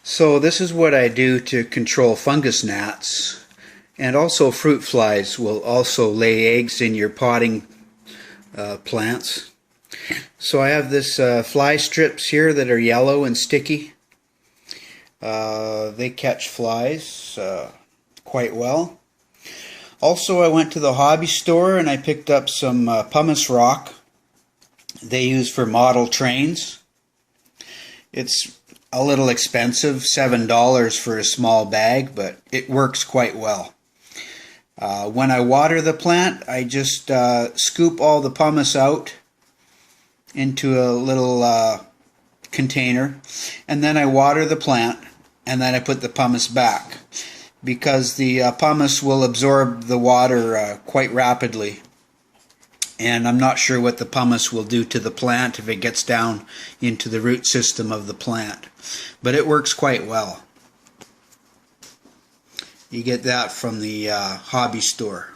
So this is what I do to control fungus gnats, and also fruit flies will also lay eggs in your potting plants. So I have this fly strips here that are yellow and sticky. They catch flies quite well. Also, I went to the hobby store and I picked up some pumice rock they use for model trains. It's a little expensive, $7 for a small bag, but it works quite well. When I water the plant, I just scoop all the pumice out into a little container, and then I water the plant, and then I put the pumice back, because the pumice will absorb the water quite rapidly. And I'm not sure what the pumice will do to the plant if it gets down into the root system of the plant. But it works quite well. You get that from the hobby store.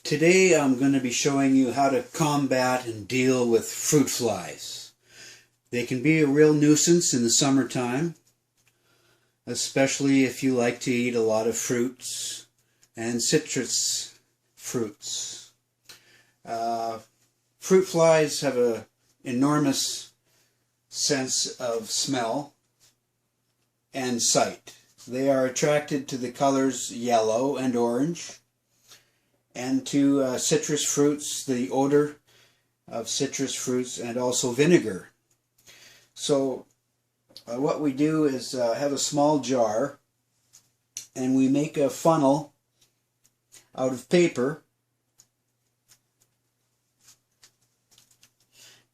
Today I'm going to be showing you how to combat and deal with fruit flies. They can be a real nuisance in the summertime, especially if you like to eat a lot of fruits and citrus fruits. Fruit flies have an enormous sense of smell and sight. They are attracted to the colors yellow and orange, and to citrus fruits, the odor of citrus fruits, and also vinegar. So what we do is have a small jar, and we make a funnel out of paper,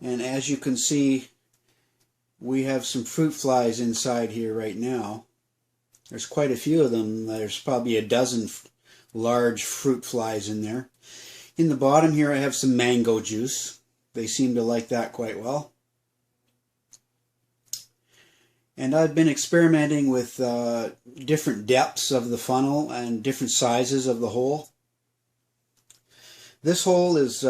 and as you can see, we have some fruit flies inside here right now. There's quite a few of them. There's probably a dozen large fruit flies in there. In the bottom here I have some mango juice. They seem to like that quite well. And I've been experimenting with different depths of the funnel and different sizes of the hole. This hole is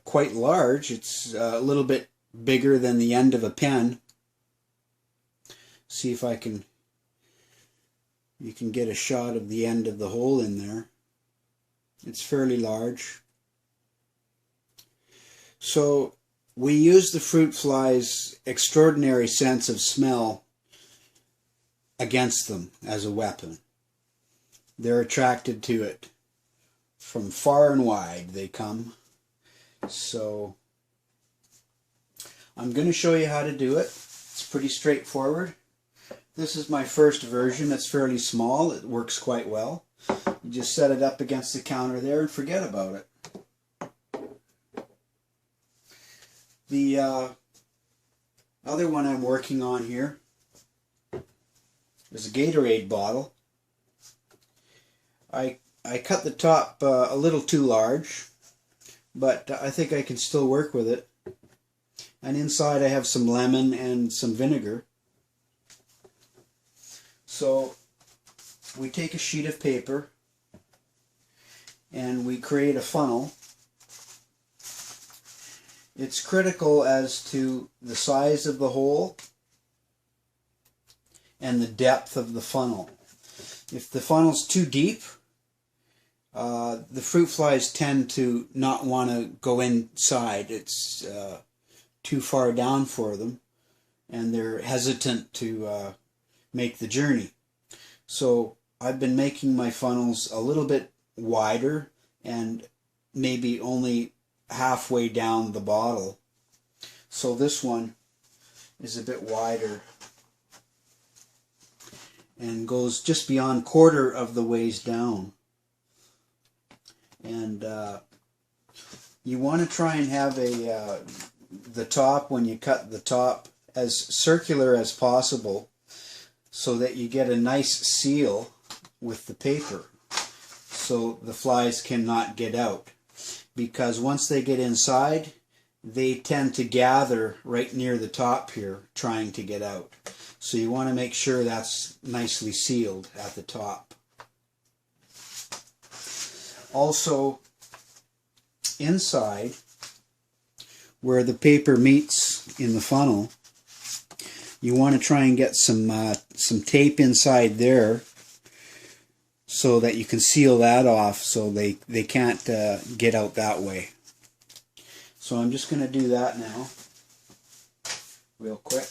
quite large. It's a little bit bigger than the end of a pen. See if you can get a shot of the end of the hole in there. It's fairly large. So we use the fruit flies' extraordinary sense of smell against them as a weapon. They're attracted to it. From far and wide they come. So I'm going to show you how to do it. It's pretty straightforward. This is my first version. It's fairly small. It works quite well. You just set it up against the counter there and forget about it. The other one I'm working on here is a Gatorade bottle. I cut the top a little too large, but I think I can still work with it. And inside I have some lemon and some vinegar. So we take a sheet of paper and we create a funnel. It's critical as to the size of the hole and the depth of the funnel. If the funnel's too deep, the fruit flies tend to not want to go inside. It's too far down for them, and they're hesitant to make the journey. So I've been making my funnels a little bit wider and maybe only halfway down the bottle. So this one is a bit wider and goes just beyond quarter of the ways down. And you want to try and have the top, when you cut the top, as circular as possible, so that you get a nice seal with the paper, so the flies cannot get out. Because once they get inside, they tend to gather right near the top here, trying to get out. So you want to make sure that's nicely sealed at the top. Also, inside where the paper meets in the funnel, you want to try and get some tape inside there so that you can seal that off so they can't get out that way. So I'm just going to do that now real quick.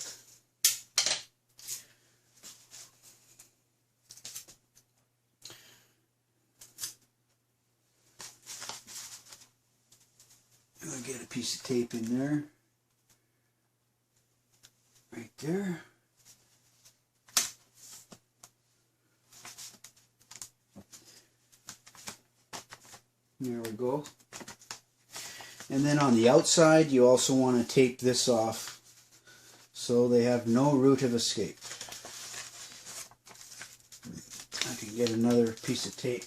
I'll get a piece of tape in there, right there. There we go. And then on the outside, you also want to tape this off so they have no route of escape. I can get another piece of tape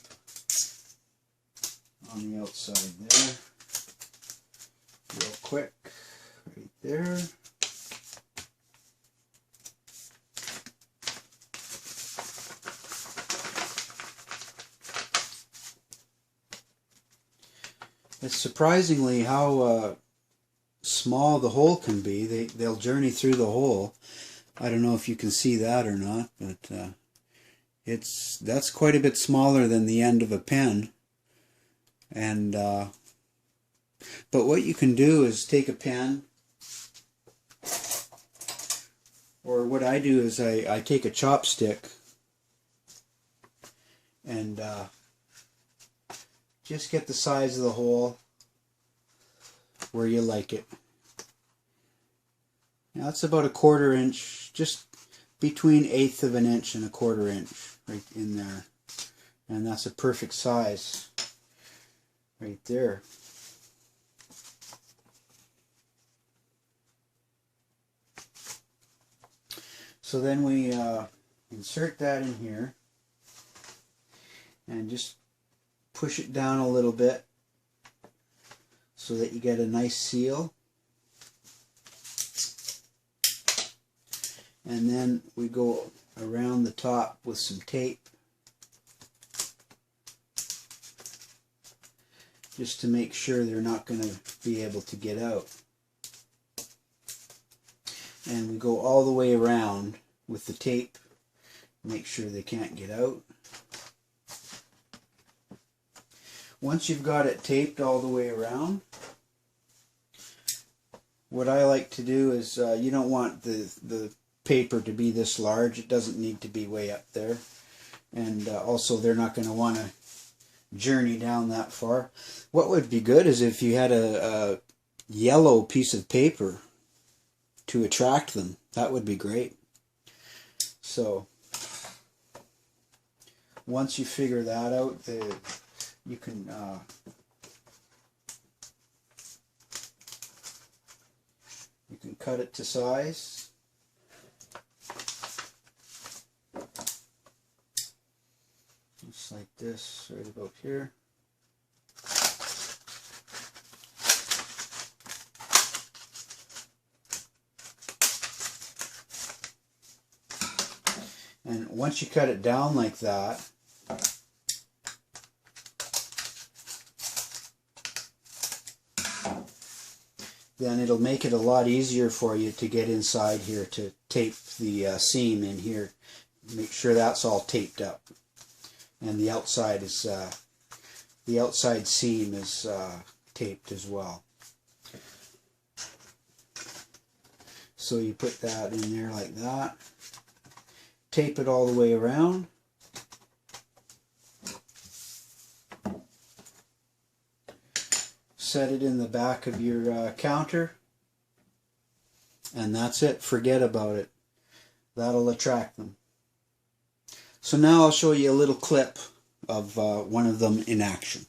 on the outside there. Real quick, right there. It's surprisingly how small the hole can be. They'll journey through the hole. I don't know if you can see that or not, but that's quite a bit smaller than the end of a pen. And but what you can do is take a pen, or what I do is I take a chopstick and just get the size of the hole where you like it. Now that's about 1/4 inch, just between 1/8 of an inch and 1/4 inch right in there. And that's a perfect size right there. So then we insert that in here and just push it down a little bit so that you get a nice seal. And then we go around the top with some tape just to make sure they're not going to be able to get out. And we go all the way around with the tape, make sure they can't get out. Once you've got it taped all the way around, what I like to do is, you don't want the paper to be this large. It doesn't need to be way up there. And also they're not going to want to journey down that far. What would be good is if you had a yellow piece of paper to attract them. That would be great. So once you figure that out, you can cut it to size. Just like this, right about here. And once you cut it down like that, then it'll make it a lot easier for you to get inside here to tape the seam in here. Make sure that's all taped up, and the outside is the outside seam is taped as well. So you put that in there like that. Tape it all the way around. Set it in the back of your counter, and that's it. Forget about it. That'll attract them. So now I'll show you a little clip of one of them in action.